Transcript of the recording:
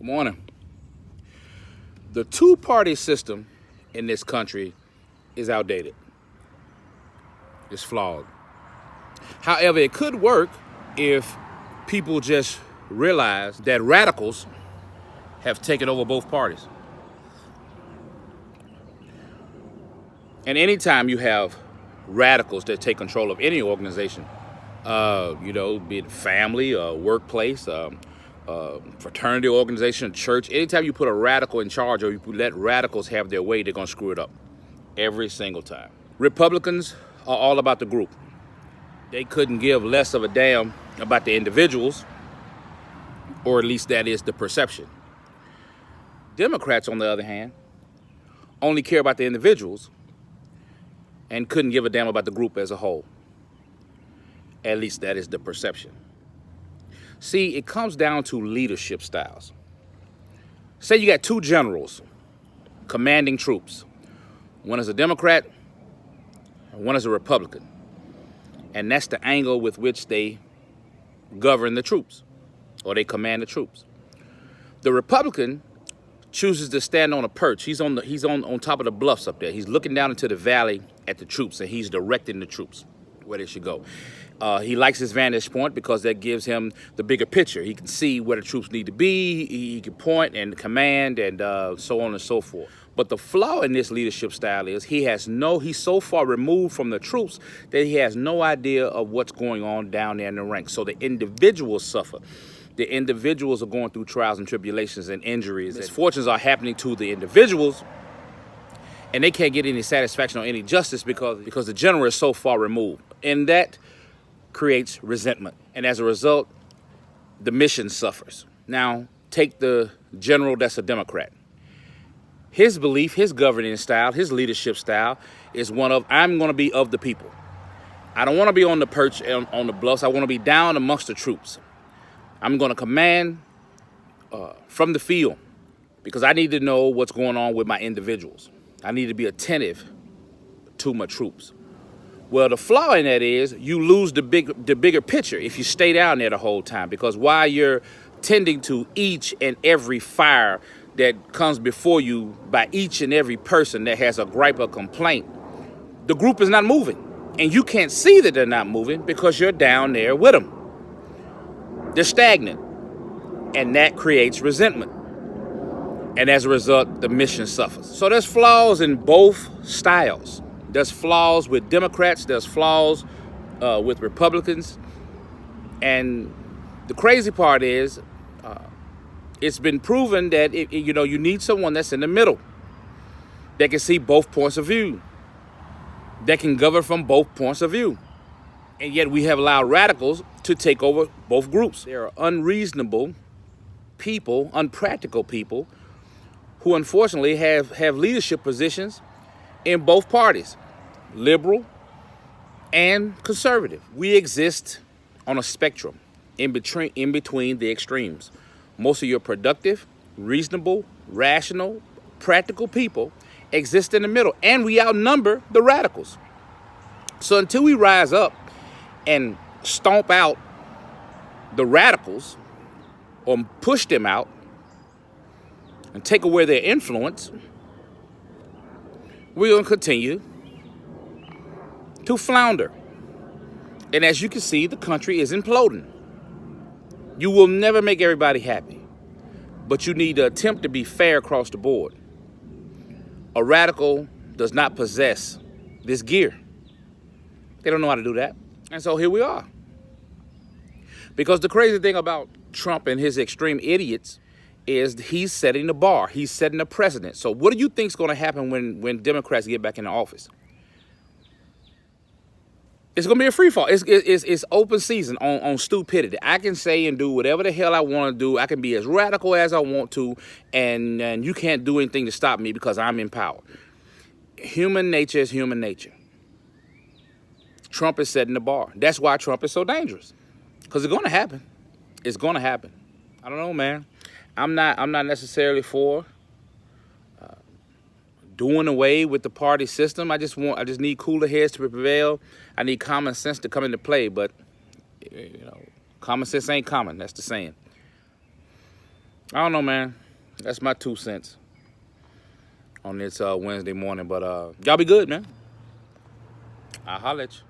Morning. The two-party system in this country is outdated. It's flawed. However, it could work if people just realize that radicals have taken over both parties. And anytime you have radicals that take control of any organization, be it family, workplace, fraternity organization, church, anytime you put a radical in charge or you let radicals have their way, they're going to screw it up every single time. Republicans are all about the group. They couldn't give less of a damn about the individuals, or at least that is the perception. Democrats, on the other hand, only care about the individuals and couldn't give a damn about the group as a whole. At least that is the perception. See, it comes down to leadership styles. Say you got two generals commanding troops. One is a Democrat, and one is a Republican. And that's the angle with which they govern the troops, or they command the troops. The Republican chooses to stand on a perch. He's on top of the bluffs up there. He's looking down into the valley at the troops, and he's directing the troops where they should go. He likes his vantage point because that gives him the bigger picture. He can see where the troops need to be. He can point and command and so on and so forth. But the flaw in this leadership style is he's so far removed from the troops that he has no idea of what's going on down there in the ranks. So the individuals suffer. The individuals are going through trials and tribulations and injuries. Misfortunes are happening to the individuals, and they can't get any satisfaction or any justice because the general is so far removed. And that creates resentment. And as a result, the mission suffers. Now, take the general that's a Democrat. His belief, his governing style, his leadership style is one of, I'm going to be of the people. I don't want to be on the perch on the bluffs. I want to be down amongst the troops. I'm going to command from the field because I need to know what's going on with my individuals. I need to be attentive to my troops. Well, the flaw in that is you lose the bigger picture if you stay down there the whole time, because while you're tending to each and every fire that comes before you by each and every person that has a gripe or complaint, the group is not moving. And you can't see that they're not moving because you're down there with them. They're stagnant. And that creates resentment. And as a result, the mission suffers. So there's flaws in both styles. There's flaws with Democrats. There's flaws with Republicans. And the crazy part is it's been proven that you need someone that's in the middle, that can see both points of view, that can govern from both points of view. And yet we have allowed radicals to take over both groups. There are unreasonable people, unpractical people, who unfortunately have leadership positions in both parties, liberal and conservative. We exist on a spectrum in between the extremes. Most of your productive, reasonable, rational, practical people exist in the middle, and we outnumber the radicals. So until we rise up and stomp out the radicals or push them out and take away their influence, we're going to continue to flounder. And as you can see, the country is imploding. You will never make everybody happy, but you need to attempt to be fair across the board. A radical does not possess this gear. They don't know how to do that. And so here we are. Because the crazy thing about Trump and his extreme idiots is he's setting the bar. He's setting a precedent. So what do you think is going to happen when Democrats get back in the office? It's going to be a free fall. It's open season on stupidity. I can say and do whatever the hell I want to do. I can be as radical as I want to, and you can't do anything to stop me because I'm in power. Human nature is human nature. Trump is setting the bar. That's why Trump is so dangerous, because it's going to happen. It's going to happen. I don't know, man. I'm not necessarily for doing away with the party system. I just need cooler heads to prevail. I need common sense to come into play, but common sense ain't common. That's the saying. I don't know, man. That's my 2 cents on this Wednesday morning. But y'all be good, man. I'll holler at you.